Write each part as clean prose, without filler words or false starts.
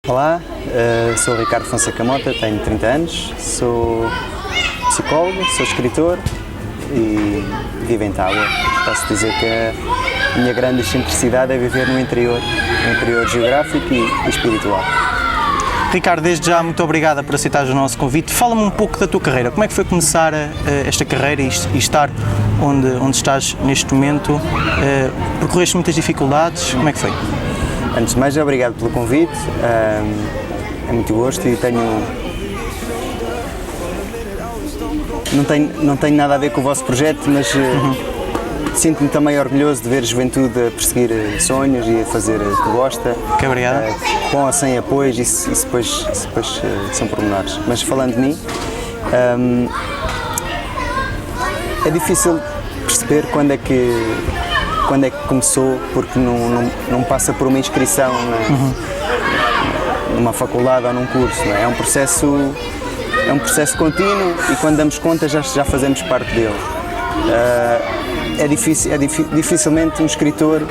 Olá, sou o Ricardo Fonseca Mota, tenho 30 anos, sou psicólogo, sou escritor e vivo em Tábua. Posso dizer que a minha grande excentricidade é viver no interior geográfico e espiritual. Ricardo, desde já muito obrigada por aceitares o nosso convite. Fala-me um pouco da tua carreira. Como é que foi começar esta carreira e estar onde estás neste momento? Percorreste muitas dificuldades, como é que foi? Antes de mais, obrigado pelo convite, é muito gosto e não tenho nada a ver com o vosso projeto, mas sinto-me também orgulhoso de ver a juventude a perseguir sonhos e a fazer o que gosta. Que obrigado. Com ou sem apoios, isso depois são pormenores. Mas falando de mim, é difícil perceber quando é que começou, porque não passa por uma inscrição numa faculdade ou num curso, não é? É um processo contínuo e quando damos conta já fazemos parte dele. Dificilmente um escritor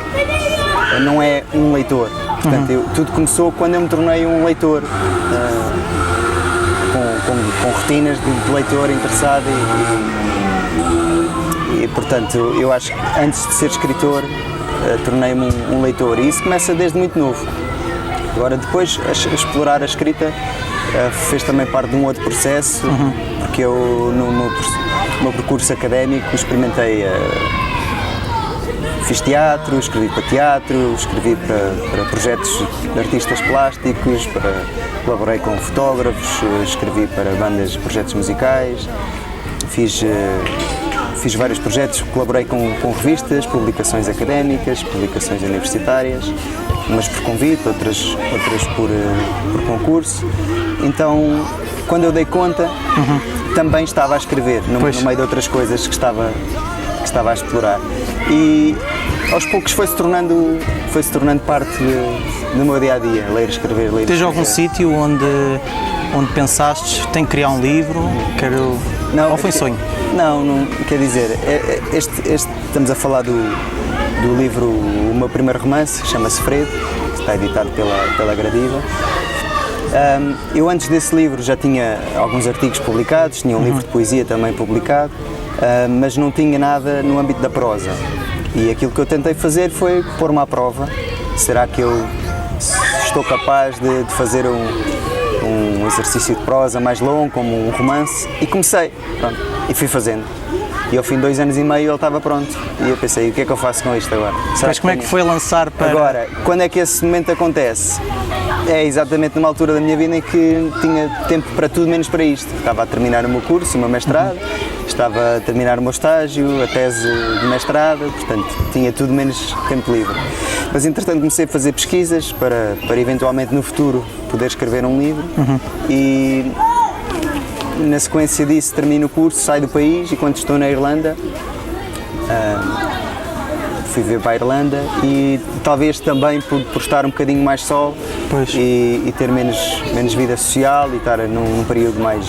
não é um leitor. Portanto, tudo começou quando eu me tornei um leitor, com rotinas de leitor interessado e portanto, eu acho que antes de ser escritor, tornei-me um leitor e isso começa desde muito novo. Agora, depois, explorar a escrita fez também parte de um outro processo, porque eu, no meu percurso académico, experimentei, fiz teatro, escrevi para teatro, escrevi para projetos de artistas plásticos, colaborei com fotógrafos, escrevi para bandas, projetos musicais, fiz vários projetos, colaborei com revistas, publicações académicas, publicações universitárias, umas por convite, outras por concurso. Então, quando eu dei conta, também estava a escrever, no meio de outras coisas que estava a explorar. E aos poucos foi-se tornando parte do meu dia-a-dia, ler, escrever, ler. Tens algum sítio onde pensaste, tenho que criar um livro, Não, ou foi sonho? Não, quer dizer, estamos a falar do livro, o meu primeiro romance, chama-se Fredo, está editado pela Gradiva. Eu antes desse livro já tinha alguns artigos publicados, tinha um livro de poesia também publicado, mas não tinha nada no âmbito da prosa. E aquilo que eu tentei fazer foi pôr-me à prova. Será que eu estou capaz de fazer um exercício de prosa mais longo, como um romance? E comecei, pronto, e fui fazendo. E ao fim de 2 anos e meio ele estava pronto. E eu pensei, o que é que eu faço com isto agora? Mas como é que foi lançar para... Agora, quando é que esse momento acontece? É exatamente numa altura da minha vida em que tinha tempo para tudo menos para isto. Estava a terminar o meu curso, o meu mestrado, estava a terminar o meu estágio, a tese de mestrado, portanto tinha tudo menos tempo livre. Mas entretanto comecei a fazer pesquisas para eventualmente no futuro poder escrever um livro e na sequência disso termino o curso, saio do país e quando estou na Irlanda fui ver para a Irlanda e talvez também por estar um bocadinho mais só e ter menos vida social e estar num período mais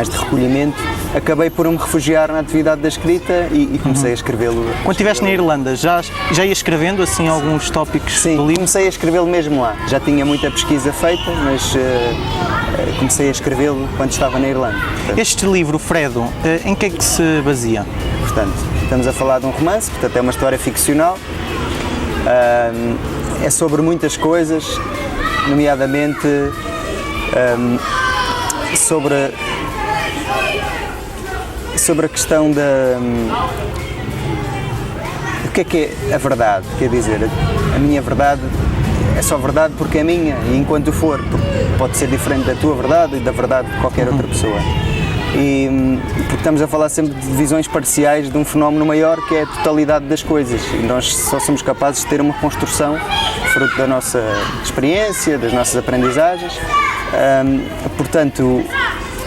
de recolhimento, acabei por me refugiar na atividade da escrita e comecei a escrevê-lo. Quando estiveste na Irlanda, já ia escrevendo assim alguns tópicos do livro? Sim, comecei a escrevê-lo mesmo lá. Já tinha muita pesquisa feita, mas comecei a escrevê-lo quando estava na Irlanda. Portanto, este livro, Fredo, em que é que se baseia? Portanto, estamos a falar de um romance, portanto é uma história ficcional, é sobre muitas coisas, nomeadamente sobre a questão o que é a verdade, quer dizer, a minha verdade é só verdade porque é minha e enquanto for, pode ser diferente da tua verdade e da verdade de qualquer outra pessoa. E porque estamos a falar sempre de visões parciais de um fenómeno maior que é a totalidade das coisas e nós só somos capazes de ter uma construção fruto da nossa experiência, das nossas aprendizagens, portanto,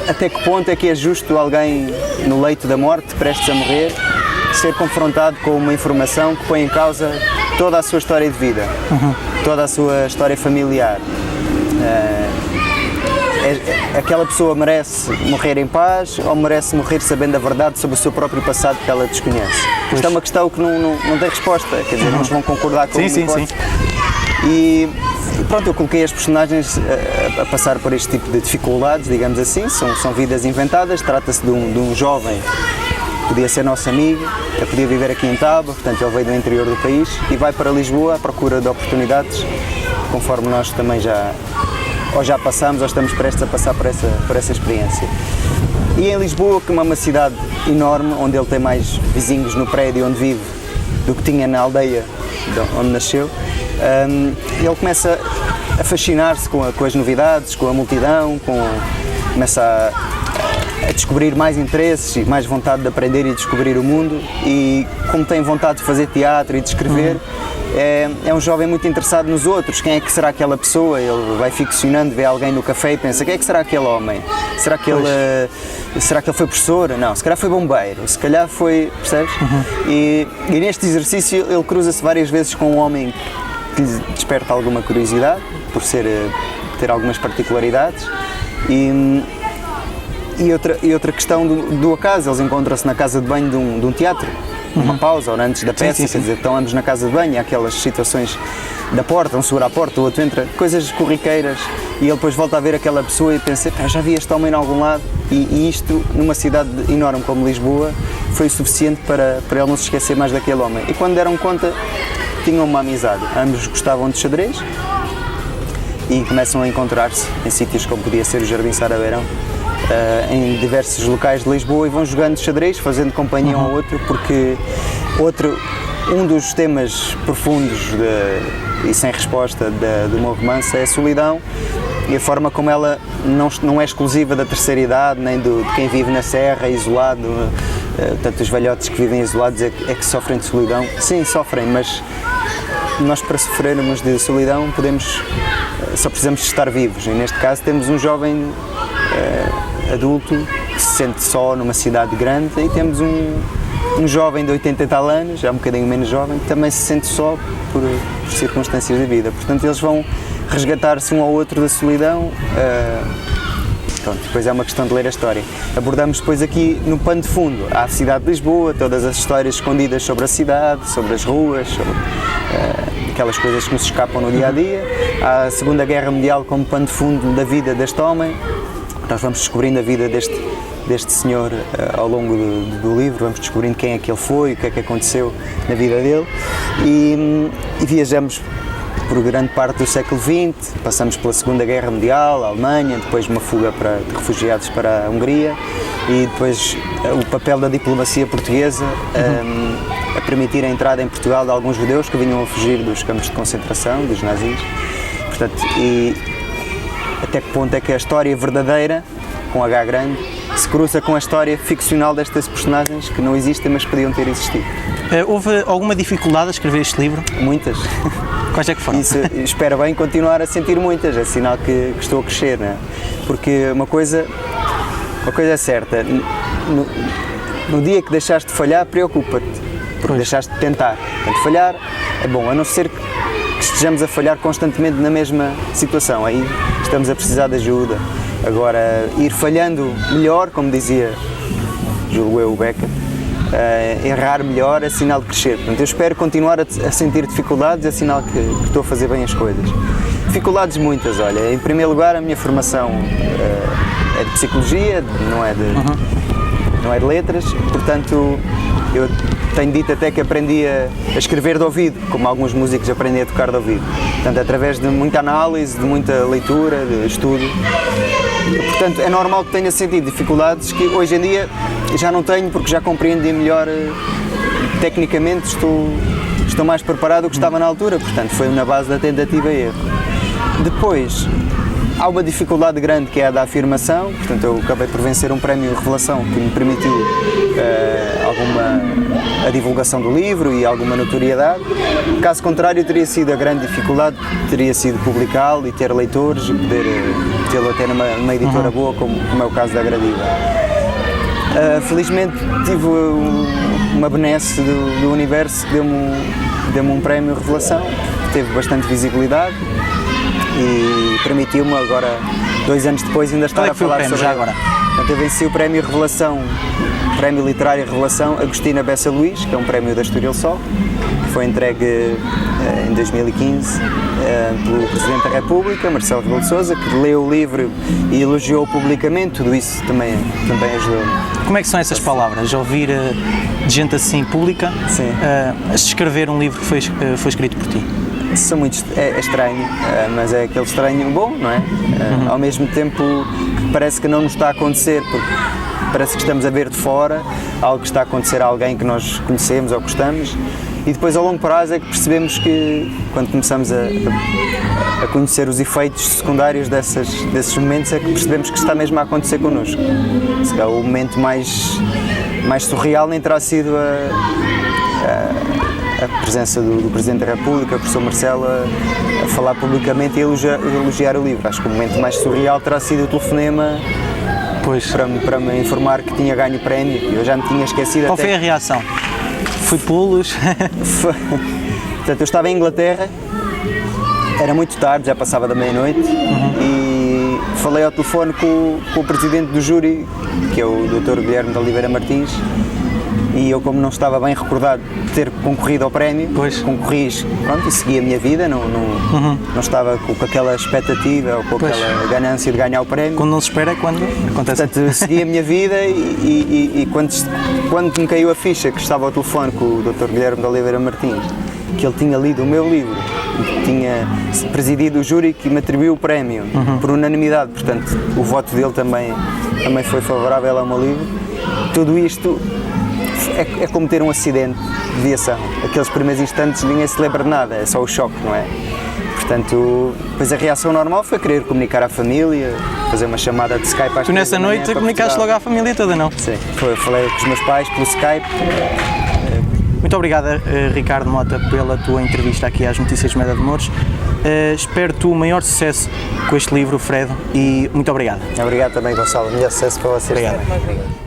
até que ponto é que é justo alguém no leito da morte, prestes a morrer, ser confrontado com uma informação que põe em causa toda a sua história de vida, toda a sua história familiar? Aquela pessoa merece morrer em paz ou merece morrer sabendo a verdade sobre o seu próprio passado que ela desconhece? Isto é uma questão que não tem resposta, quer dizer, não nos vão concordar com uma hipótese. E pronto, eu coloquei as personagens a passar por este tipo de dificuldades, digamos assim, são vidas inventadas, trata-se de um jovem que podia ser nosso amigo, que podia viver aqui em Tábua, portanto ele veio do interior do país e vai para Lisboa à procura de oportunidades, conforme nós também já passamos ou estamos prestes a passar por essa experiência. E em Lisboa, que é uma cidade enorme, onde ele tem mais vizinhos no prédio onde vive do que tinha na aldeia onde nasceu, ele começa a fascinar-se com as novidades, com a multidão, começa a descobrir mais interesses e mais vontade de aprender e descobrir o mundo, e como tem vontade de fazer teatro e de escrever, é um jovem muito interessado nos outros. Quem é que será aquela pessoa? Ele vai ficcionando, vê alguém no café e pensa, quem é que será aquele homem? Será que ele foi professor? Não, se calhar foi bombeiro, se calhar foi, percebes? E neste exercício ele cruza-se várias vezes com um homem que lhe desperta alguma curiosidade, por ter algumas particularidades, e outra questão do acaso. Eles encontram-se na casa de banho de um teatro, numa pausa ou antes da peça, quer dizer, estão ambos na casa de banho, há aquelas situações da porta, um segura a porta, o outro entra, coisas corriqueiras, e ele depois volta a ver aquela pessoa e pensa, já vi este homem em algum lado, e isto, numa cidade enorme como Lisboa, foi o suficiente para ele não se esquecer mais daquele homem. E quando deram conta, tinham uma amizade, ambos gostavam de xadrez, e começam a encontrar-se em sítios como podia ser o Jardim Sara Beirão, em diversos locais de Lisboa, e vão jogando xadrez, fazendo companhia um ao outro, porque um dos temas profundos e sem resposta do meu romance é a solidão, e a forma como ela não é exclusiva da terceira idade, nem de quem vive na serra, isolado. Portanto, os velhotes que vivem isolados é que sofrem de solidão. Sim, sofrem, mas nós, para sofrermos de solidão, só precisamos de estar vivos, e neste caso temos um jovem adulto que se sente só numa cidade grande, e temos um jovem de 80 e tal anos, já um bocadinho menos jovem, que também se sente só por circunstâncias da vida. Portanto, eles vão resgatar-se um ao outro da solidão. Pronto, depois é uma questão de ler a história. Abordamos depois aqui no pano de fundo a cidade de Lisboa, todas as histórias escondidas sobre a cidade, sobre as ruas, sobre aquelas coisas que nos escapam no dia-a-dia. Há a Segunda Guerra Mundial como pano de fundo da vida deste homem. Nós vamos descobrindo a vida deste senhor ao longo do livro, vamos descobrindo quem é que ele foi, o que é que aconteceu na vida dele, e viajamos por grande parte do século XX, passamos pela Segunda Guerra Mundial, a Alemanha, depois uma fuga de refugiados para a Hungria, e depois o papel da diplomacia portuguesa a permitir a entrada em Portugal de alguns judeus que vinham a fugir dos campos de concentração, dos nazis. Portanto, e até que ponto é que a história verdadeira, com H grande, se cruza com a história ficcional destas personagens que não existem, mas podiam ter existido. Houve alguma dificuldade a escrever este livro? Muitas. Quais é que foram? Isso, espero bem continuar a sentir muitas, é sinal que estou a crescer, não é? Porque uma coisa é certa, no dia que deixaste de falhar, preocupa-te, porque deixaste de tentar. Portanto, falhar é bom, a não ser que estejamos a falhar constantemente na mesma situação, aí estamos a precisar de ajuda. Agora, ir falhando melhor, como dizia, julgo eu, o Becker, errar melhor é sinal de crescer. Portanto, eu espero continuar a sentir dificuldades, é sinal que estou a fazer bem as coisas. Dificuldades muitas, olha, em primeiro lugar a minha formação é de psicologia, não é de letras, portanto eu tenho dito até que aprendi a escrever de ouvido, como alguns músicos aprendem a tocar de ouvido. Portanto, através de muita análise, de muita leitura, de estudo. Portanto, é normal que tenha sentido dificuldades que hoje em dia já não tenho, porque já compreendi melhor tecnicamente, estou mais preparado do que estava na altura. Portanto, foi na base da tentativa e erro. Depois, há uma dificuldade grande que é a da afirmação, portanto eu acabei por vencer um prémio Revelação que me permitiu a divulgação do livro e alguma notoriedade. Caso contrário, teria sido a grande dificuldade, teria sido publicá-lo e ter leitores e poder tê-lo até numa editora boa, como é o caso da Gradiva. Felizmente tive uma benesse do universo que deu-me um prémio Revelação, que teve bastante visibilidade e permitiu-me agora, 2 anos depois, ainda estar a falar sobre já agora. Portanto, eu venci o prémio Revelação, o prémio literário Revelação Agostina Bessa Luís, que é um prémio da Estoril Sol, que foi entregue em 2015 pelo Presidente da República, Marcelo Rebelo de Sousa, que leu o livro e elogiou publicamente. Tudo isso também ajudou. Como é que são essas palavras? Ouvir de gente assim pública, Sim. A escrever um livro que foi escrito por ti? É estranho, mas é aquele estranho bom, não é? Ao mesmo tempo que parece que não nos está a acontecer, porque parece que estamos a ver de fora algo que está a acontecer a alguém que nós conhecemos ou gostamos, e depois, ao longo prazo, é que percebemos que, quando começamos a conhecer os efeitos secundários desses momentos, é que percebemos que está mesmo a acontecer connosco. Se calhar o momento mais surreal nem terá sido a presença do Presidente da República, o professor Marcelo, a falar publicamente e elogiar o livro. Acho que o momento mais surreal terá sido o telefonema para me informar que tinha ganho o prémio. Eu já me tinha esquecido. Qual foi a reação? Foi pulos? Portanto, eu estava em Inglaterra, era muito tarde, já passava da meia-noite, e falei ao telefone com o Presidente do júri, que é o Dr. Guilherme de Oliveira Martins, e eu, como não estava bem recordado de ter concorrido ao prémio, concorri, pronto, e segui a minha vida, não estava com aquela expectativa ou com aquela ganância de ganhar o prémio. Quando não se espera é quando acontece. Portanto, segui a minha vida e quando me caiu a ficha que estava ao telefone com o Dr. Guilherme de Oliveira Martins, que ele tinha lido o meu livro, que tinha presidido o júri que me atribuiu o prémio por unanimidade, portanto, o voto dele também foi favorável ao meu livro. Tudo isto é como ter um acidente de viação. Aqueles primeiros instantes ninguém se lembra de nada, é só o choque, não é? Portanto, depois a reação normal foi querer comunicar à família, fazer uma chamada de Skype às 3 da manhã. Tu nessa noite comunicaste logo à família toda, não? Sim, falei com os meus pais pelo Skype. Muito obrigado, Ricardo Mota, pela tua entrevista aqui às Notícias Meda de Mouros. Espero-te o maior sucesso com este livro, Fredo, e muito obrigado. Obrigado também, Gonçalo. Melhor sucesso para vocês. Obrigado. Também. Obrigado.